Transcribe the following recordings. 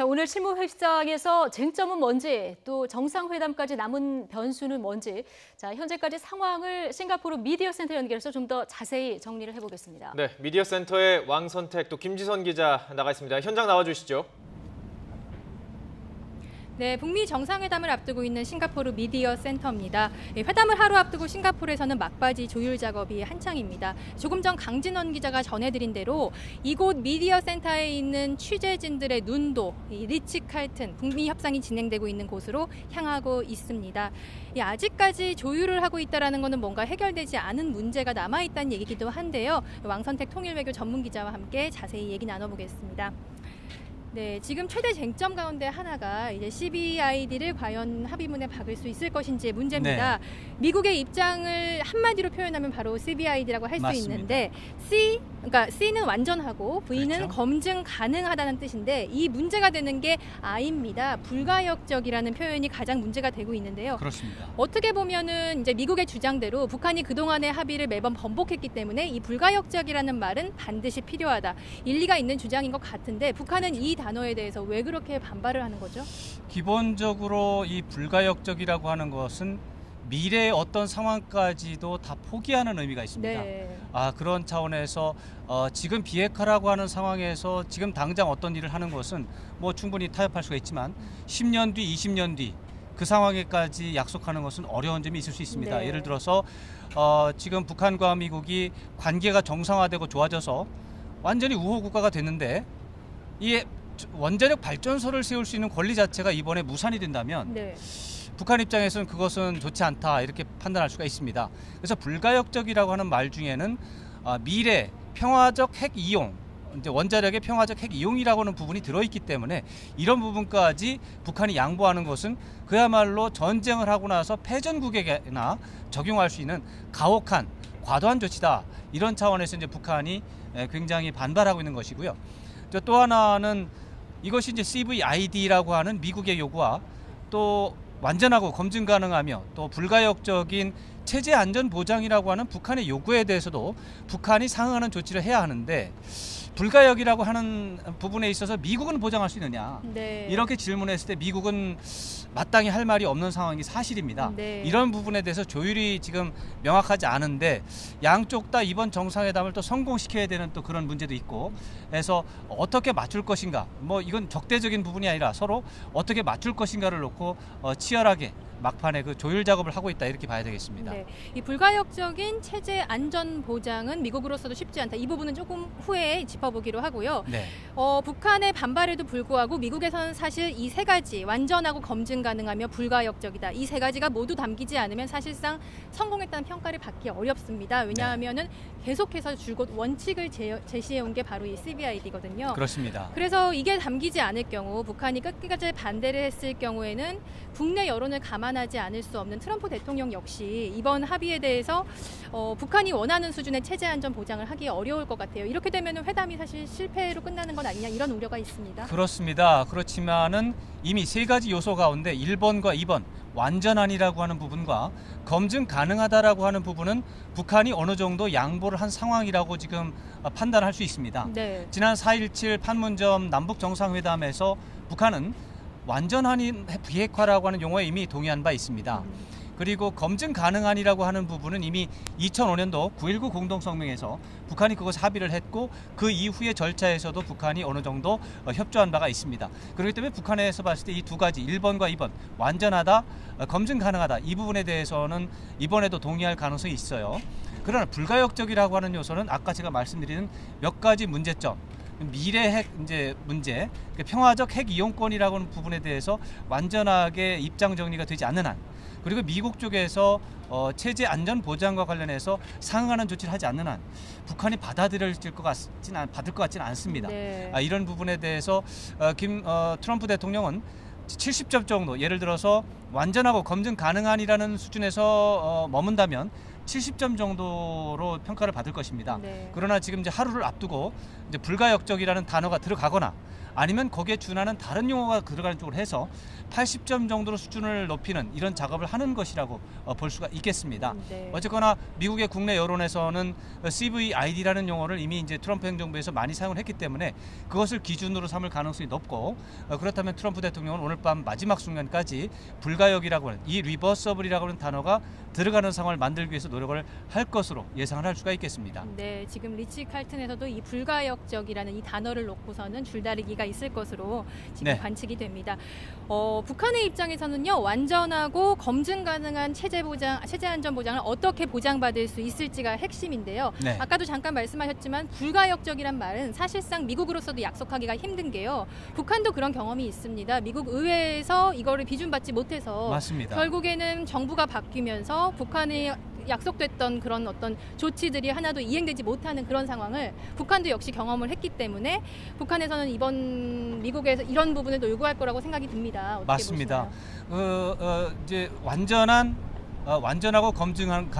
자, 오늘 실무회의장에서 쟁점은 뭔지, 또 정상회담까지 남은 변수는 뭔지, 자, 현재까지 상황을 싱가포르 미디어센터 연결해서 좀 더 자세히 정리를 해보겠습니다. 네, 미디어센터의 왕선택 또 김지선 기자 나가 있습니다. 현장 나와주시죠. 네, 북미 정상회담을 앞두고 있는 싱가포르 미디어 센터입니다. 회담을 하루 앞두고 싱가포르에서는 막바지 조율 작업이 한창입니다. 조금 전 강진원 기자가 전해드린 대로 이곳 미디어 센터에 있는 취재진들의 눈도 리치 칼튼 북미 협상이 진행되고 있는 곳으로 향하고 있습니다. 아직까지 조율을 하고 있다는 것은 뭔가 해결되지 않은 문제가 남아있다는 얘기기도 한데요. 왕선택 통일외교 전문기자와 함께 자세히 얘기 나눠보겠습니다. 네, 지금 최대 쟁점 가운데 하나가 이제 CBID를 과연 합의문에 박을 수 있을 것인지의 문제입니다. 네. 미국의 입장을 한마디로 표현하면 바로 CBID라고 할 수 있는데 그러니까 C는 완전하고 V는 그렇죠. 검증 가능하다는 뜻인데 이 문제가 되는 게 I입니다. 불가역적이라는 표현이 가장 문제가 되고 있는데요. 그렇습니다. 어떻게 보면은 이제 미국의 주장대로 북한이 그동안의 합의를 매번 번복했기 때문에 이 불가역적이라는 말은 반드시 필요하다. 일리가 있는 주장인 것 같은데 북한은 이 단어에 대해서 왜 그렇게 반발을 하는 거죠? 기본적으로 이 불가역적이라고 하는 것은 미래의 어떤 상황까지도 다 포기하는 의미가 있습니다. 네. 그런 차원에서 지금 비핵화라고 하는 상황에서 지금 당장 어떤 일을 하는 것은 뭐 충분히 타협할 수가 있지만 10년 뒤, 20년 뒤 그 상황에까지 약속하는 것은 어려운 점이 있을 수 있습니다. 네. 예를 들어서 지금 북한과 미국이 관계가 정상화되고 좋아져서 완전히 우호 국가가 됐는데 이 원자력 발전소를 세울 수 있는 권리 자체가 이번에 무산이 된다면 네. 북한 입장에서는 그것은 좋지 않다 이렇게 판단할 수가 있습니다. 그래서 불가역적이라고 하는 말 중에는 미래 평화적 핵 이용, 이제 원자력의 평화적 핵 이용이라고 하는 부분이 들어있기 때문에 이런 부분까지 북한이 양보하는 것은 그야말로 전쟁을 하고 나서 패전국에게나 적용할 수 있는 가혹한 과도한 조치다. 이런 차원에서 이제 북한이 굉장히 반발하고 있는 것이고요. 또 하나는 이것이 이제 CVID라고 하는 미국의 요구와 또 완전하고 검증 가능하며 또 불가역적인 체제 안전 보장이라고 하는 북한의 요구에 대해서도 북한이 상응하는 조치를 해야 하는데 불가역이라고 하는 부분에 있어서 미국은 보장할 수 있느냐 네. 이렇게 질문했을 때 미국은 마땅히 할 말이 없는 상황이 사실입니다. 네. 이런 부분에 대해서 조율이 지금 명확하지 않은데 양쪽 다 이번 정상회담을 또 성공시켜야 되는 또 그런 문제도 있고 해서 어떻게 맞출 것인가 뭐 이건 적대적인 부분이 아니라 서로 어떻게 맞출 것인가를 놓고 치열하게 막판에 그 조율 작업을 하고 있다 이렇게 봐야 되겠습니다. 네, 이 불가역적인 체제 안전 보장은 미국으로서도 쉽지 않다. 이 부분은 조금 후에 짚어보기로 하고요. 네. 북한의 반발에도 불구하고 미국에서는 사실 이 세 가지 완전하고 검증 가능하며 불가역적이다. 이 세 가지가 모두 담기지 않으면 사실상 성공했다는 평가를 받기 어렵습니다. 왜냐하면은 계속해서 줄곧 원칙을 제시해온 게 바로 이 CBID거든요. 그렇습니다. 그래서 이게 담기지 않을 경우 북한이 끝까지 반대를 했을 경우에는 국내 여론을 감안하지 않을 수 없는 트럼프 대통령 역시 이번 합의에 대해서 북한이 원하는 수준의 체제 안전 보장을 하기 어려울 것 같아요. 이렇게 되면 회담이 사실 실패로 끝나는 건 아니냐 이런 우려가 있습니다. 그렇습니다. 그렇지만은 이미 세 가지 요소 가운데 1번과 2번 완전한이라고 하는 부분과 검증 가능하다라고 하는 부분은 북한이 어느 정도 양보를 한 상황이라고 지금 판단할 수 있습니다. 네. 지난 4.17 판문점 남북 정상회담에서 북한은 완전한 비핵화라고 하는 용어에 이미 동의한 바 있습니다. 그리고 검증 가능한이라고 하는 부분은 이미 2005년도 9.19 공동성명에서 북한이 그것을 합의를 했고 그 이후의 절차에서도 북한이 어느 정도 협조한 바가 있습니다. 그렇기 때문에 북한에서 봤을 때 이 두 가지 1번과 2번 완전하다, 검증 가능하다 이 부분에 대해서는 이번에도 동의할 가능성이 있어요. 그러나 불가역적이라고 하는 요소는 아까 제가 말씀드리는 몇 가지 문제점 미래 핵 이제 문제, 평화적 핵 이용권이라고 하는 부분에 대해서 완전하게 입장 정리가 되지 않는 한 그리고 미국 쪽에서 체제 안전 보장과 관련해서 상응하는 조치를 하지 않는 한 북한이 받을 것 같지는 않습니다. 네. 이런 부분에 대해서 트럼프 대통령은 70점 정도 예를 들어서 완전하고 검증 가능한이라는 수준에서 머문다면 70점 정도로 평가를 받을 것입니다. 네. 그러나 지금 이제 하루를 앞두고 이제 불가역적이라는 단어가 들어가거나 아니면 거기에 준하는 다른 용어가 들어가는 쪽으로 해서 80점 정도로 수준을 높이는 이런 작업을 하는 것이라고 볼 수가 있겠습니다. 네. 어쨌거나 미국의 국내 여론에서는 CVID라는 용어를 이미 이제 트럼프 행정부에서 많이 사용을 했기 때문에 그것을 기준으로 삼을 가능성이 높고, 그렇다면 트럼프 대통령은 오늘 밤 마지막 순간까지 불가역이라고 하는 이 리버서블이라고 하는 단어가 들어가는 상황을 만들기 위해서 노력을 할 것으로 예상을 할 수가 있겠습니다. 네, 지금 리치 칼튼에서도 이 불가역적이라는 이 단어를 놓고서는 줄다리기가 있을 것으로 지금 네. 관측이 됩니다. 북한의 입장에서는요, 완전하고 검증 가능한 체제 안전 보장을 어떻게 보장받을 수 있을지가 핵심인데요. 네. 아까도 잠깐 말씀하셨지만 불가역적이란 말은 사실상 미국으로서도 약속하기가 힘든 게요. 북한도 그런 경험이 있습니다. 미국 의회에서 이거를 비준받지 못해서 맞습니다. 결국에는 정부가 바뀌면서 북한이 약속됐던 그런 어떤 조치들이 하나도 이행되지 못하는 그런 상황을 북한도 역시 경험을 했기 때문에 북한에서는 이번 미국에서 이런 부분을 또 요구할 거라고 생각이 듭니다. 어떻게 맞습니다. 보시나요? 이제 완전하고 검증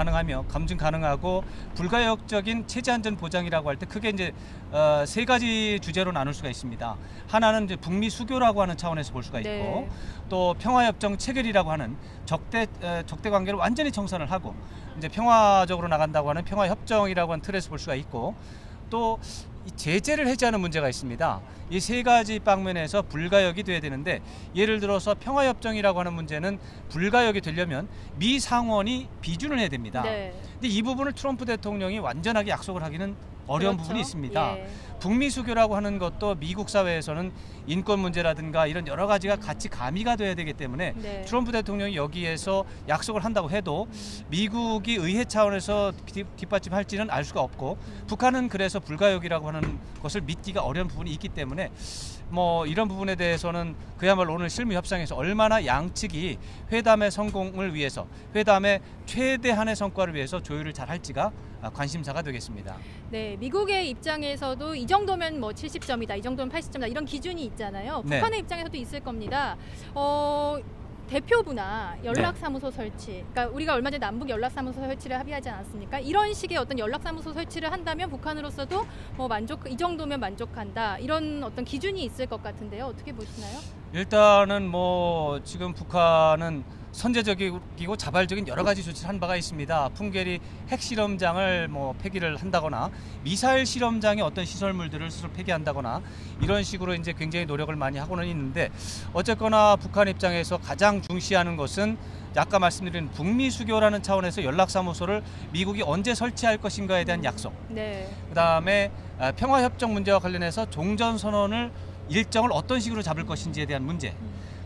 가능하고 불가역적인 체제 안전 보장이라고 할 때 크게 이제 세 가지 주제로 나눌 수가 있습니다. 하나는 이제 북미 수교라고 하는 차원에서 볼 수가 있고, 네. 또 평화협정 체결이라고 하는 적대 관계를 완전히 청산을 하고 이제 평화적으로 나간다고 하는 평화협정이라고 하는 틀에서 볼 수가 있고, 또 이 제재를 해제하는 문제가 있습니다. 이 세 가지 방면에서 불가역이 돼야 되는데, 예를 들어서 평화협정이라고 하는 문제는 불가역이 되려면 미 상원이 비준을 해야 됩니다. 네. 근데 이 부분을 트럼프 대통령이 완전하게 약속을 하기는 어려운 그렇죠. 부분이 있습니다. 예. 북미 수교라고 하는 것도 미국 사회에서는 인권 문제라든가 이런 여러 가지가 같이 가미가 돼야 되기 때문에 네. 트럼프 대통령이 여기에서 약속을 한다고 해도 미국이 의회 차원에서 뒷받침할지는 알 수가 없고, 북한은 그래서 불가역이라고 하는 것을 믿기가 어려운 부분이 있기 때문에 뭐 이런 부분에 대해서는 그야말로 오늘 실무 협상에서 얼마나 양측이 회담의 성공을 위해서, 회담의 최대한의 성과를 위해서 조율을 잘 할지가 관심사가 되겠습니다. 네, 미국의 입장에서도 이 정도면 뭐 70점이다, 이 정도면 80점이다 이런 기준이 있잖아요. 네. 북한의 입장에서도 있을 겁니다. 대표부나 연락사무소 설치, 그러니까 우리가 얼마 전에 남북 연락사무소 설치를 합의하지 않았습니까? 이런 식의 어떤 연락사무소 설치를 한다면 북한으로서도 뭐 이 정도면 만족한다, 이런 어떤 기준이 있을 것 같은데요. 어떻게 보시나요? 일단은 뭐 지금 북한은 선제적이고 자발적인 여러 가지 조치를 한 바가 있습니다. 풍계리 핵실험장을 뭐 폐기를 한다거나, 미사일 실험장의 어떤 시설물들을 스스로 폐기한다거나, 이런 식으로 이제 굉장히 노력을 많이 하고는 있는데, 어쨌거나 북한 입장에서 가장 중시하는 것은 아까 말씀드린 북미 수교라는 차원에서 연락사무소를 미국이 언제 설치할 것인가에 대한 약속, 네. 그다음에 평화협정 문제와 관련해서 종전선언을 일정을 어떤 식으로 잡을 것인지에 대한 문제,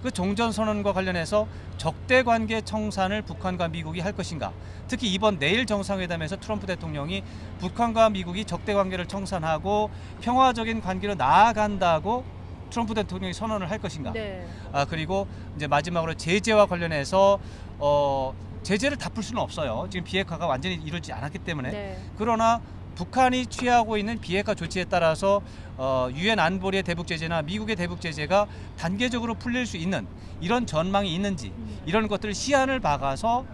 그 종전선언과 관련해서 적대관계 청산을 북한과 미국이 할 것인가, 특히 이번 내일 정상회담에서 트럼프 대통령이 북한과 미국이 적대관계를 청산하고 평화적인 관계로 나아간다고 트럼프 대통령이 선언을 할 것인가. 네. 그리고 이제 마지막으로 제재와 관련해서 제재를 다 풀 수는 없어요. 지금 비핵화가 완전히 이루어지지 않았기 때문에. 네. 그러나 북한이 취하고 있는 비핵화 조치에 따라서 유엔 안보리의 대북 제재나 미국의 대북 제재가 단계적으로 풀릴 수 있는 이런 전망이 있는지, 이런 것들을 시한을 박아서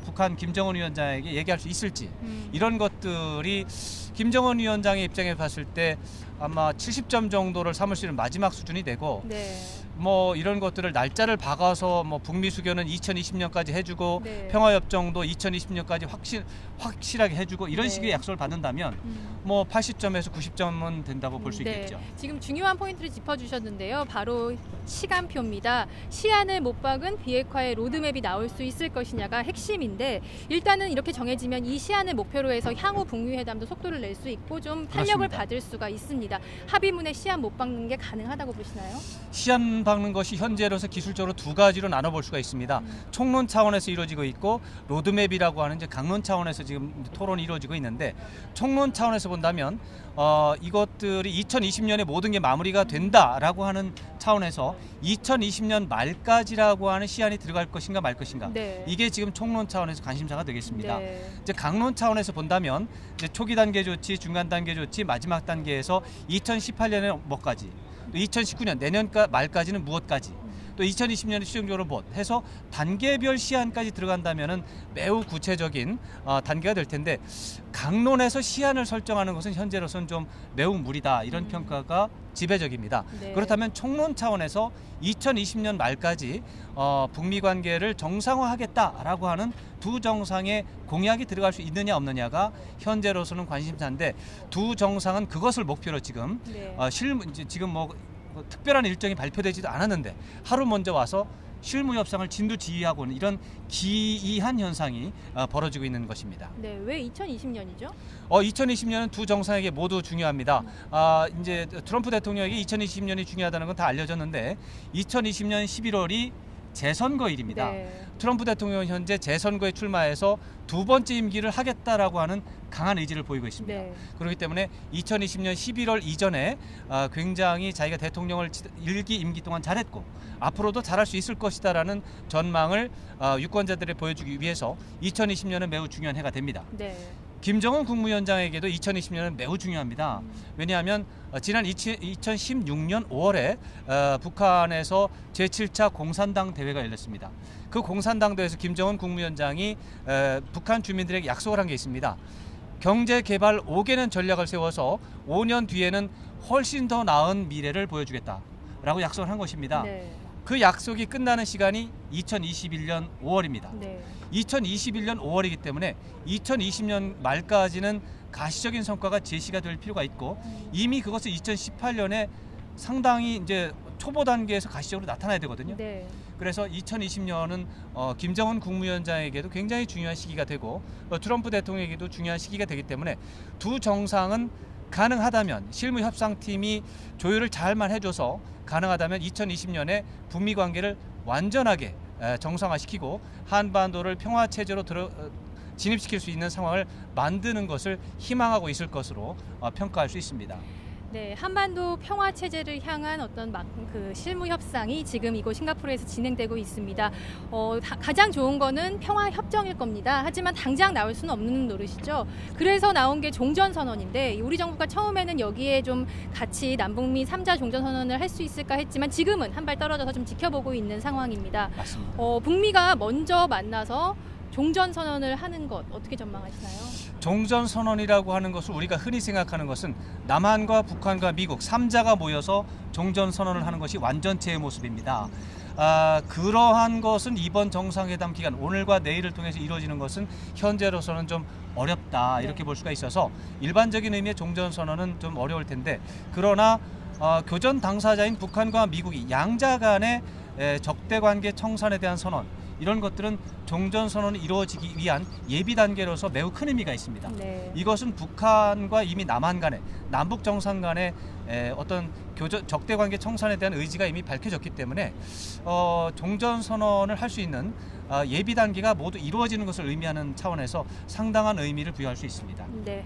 북한 김정은 위원장에게 얘기할 수 있을지, 이런 것들이 김정은 위원장의 입장에 봤을 때 아마 70점 정도를 삼을 수 있는 마지막 수준이 되고, 네. 뭐 이런 것들을 날짜를 박아서 뭐 북미 수교는 2020년까지 해주고, 네. 평화협정도 2020년까지 확실하게 해주고, 이런 네. 식의 약속을 받는다면 뭐 80점에서 90점은 된다고 볼 수 있겠죠. 지금 중요한 포인트를 짚어주셨는데요. 바로 시간표입니다. 시한을 못 박은 비핵화의 로드맵이 나올 수 있을 것이냐가 핵심인데, 일단은 이렇게 정해지면 이 시한을 목표로 해서 향후 북미 회담도 속도를 낼 수 있고 좀 탄력을 그렇습니다. 받을 수가 있습니다. 합의문에 시한 못 박는 게 가능하다고 보시나요? 시한 박는 것이 현재로서 기술적으로 두 가지로 나눠볼 수가 있습니다. 총론 차원에서 이루어지고 있고, 로드맵이라고 하는 이제 강론 차원에서 지금 토론이 이루어지고 있는데, 총론 차원에서 본다면 이것들이 2020년에 모든 게 마무리가 된다라고 하는 차원에서 2020년 말까지라고 하는 시한이 들어갈 것인가 말 것인가, 네. 이게 지금 총론 차원에서 관심사가 되겠습니다. 네. 이제 강론 차원에서 본다면 이제 초기 단계 조치, 중간 단계 조치, 마지막 단계에서 2018년에 뭐까지, 2019년 내년 말까지는 무엇까지, 또 2020년에 최종적으로 해서 단계별 시한까지 들어간다면은 매우 구체적인 단계가 될 텐데 강론에서 시한을 설정하는 것은 현재로서는 좀 매우 무리다 이런 평가가 지배적입니다. 네. 그렇다면 총론 차원에서 2020년 말까지 북미 관계를 정상화하겠다라고 하는 두 정상의 공약이 들어갈 수 있느냐 없느냐가 현재로서는 관심사인데 두 정상은 그것을 목표로 지금 네. 지금 뭐 특별한 일정이 발표되지도 않았는데 하루 먼저 와서 실무 협상을 진두지휘하고 있는 이런 기이한 현상이 벌어지고 있는 것입니다. 네, 왜 2020년이죠? 2020년은 두 정상에게 모두 중요합니다. 이제 트럼프 대통령에게 2020년이 중요하다는 건 다 알려졌는데 2020년 11월이 재선거일입니다. 네. 트럼프 대통령은 현재 재선거에 출마해서 두 번째 임기를 하겠다라고 하는 강한 의지를 보이고 있습니다. 네. 그렇기 때문에 2020년 11월 이전에 굉장히 자기가 대통령을 1기 임기 동안 잘했고 앞으로도 잘할 수 있을 것이다라는 전망을 유권자들에 보여주기 위해서 2020년은 매우 중요한 해가 됩니다. 네. 김정은 국무위원장에게도 2020년은 매우 중요합니다. 왜냐하면 지난 2016년 5월에 북한에서 제7차 공산당 대회가 열렸습니다. 그 공산당 대회에서 김정은 국무위원장이 북한 주민들에게 약속을 한 게 있습니다. 경제 개발 5개년 전략을 세워서 5년 뒤에는 훨씬 더 나은 미래를 보여주겠다라고 약속을 한 것입니다. 네. 그 약속이 끝나는 시간이 2021년 5월입니다. 네. 2021년 5월이기 때문에 2020년 말까지는 가시적인 성과가 제시가 될 필요가 있고 이미 그것을 2018년에 상당히 이제 초보 단계에서 가시적으로 나타나야 되거든요. 네. 그래서 2020년은 김정은 국무위원장에게도 굉장히 중요한 시기가 되고 트럼프 대통령에게도 중요한 시기가 되기 때문에 두 정상은 가능하다면 실무 협상팀이 조율을 잘만 해줘서 가능하다면 2020년에 북미 관계를 완전하게 정상화시키고 한반도를 평화 체제로 진입시킬 수 있는 상황을 만드는 것을 희망하고 있을 것으로 평가할 수 있습니다. 네, 한반도 평화 체제를 향한 어떤 그 실무 협상이 지금 이곳 싱가포르에서 진행되고 있습니다. 가장 좋은 거는 평화 협정일 겁니다. 하지만 당장 나올 수는 없는 노릇이죠. 그래서 나온 게 종전 선언인데 우리 정부가 처음에는 여기에 좀 같이 남북미 3자 종전 선언을 할 수 있을까 했지만 지금은 한 발 떨어져서 좀 지켜보고 있는 상황입니다. 맞습니다. 북미가 먼저 만나서 종전 선언을 하는 것 어떻게 전망하시나요? 종전 선언이라고 하는 것을 우리가 흔히 생각하는 것은 남한과 북한과 미국 3자가 모여서 종전 선언을 하는 것이 완전체의 모습입니다. 그러한 것은 이번 정상회담 기간 오늘과 내일을 통해서 이루어지는 것은 현재로서는 좀 어렵다 이렇게 볼 수가 있어서 일반적인 의미의 종전 선언은 좀 어려울 텐데 그러나 교전 당사자인 북한과 미국이 양자 간의 적대관계 청산에 대한 선언 이런 것들은 종전선언이 이루어지기 위한 예비 단계로서 매우 큰 의미가 있습니다. 네. 이것은 북한과 이미 남한 간의 남북 정상 간의 어떤 적대관계 청산에 대한 의지가 이미 밝혀졌기 때문에 종전선언을 할 수 있는 예비 단계가 모두 이루어지는 것을 의미하는 차원에서 상당한 의미를 부여할 수 있습니다. 네.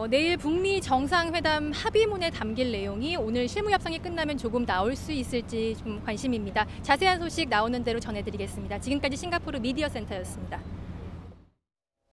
내일 북미 정상회담 합의문에 담길 내용이 오늘 실무협상이 끝나면 조금 나올 수 있을지 좀 관심입니다. 자세한 소식 나오는 대로 전해드리겠습니다. 지금까지 싱가포르 미디어센터였습니다.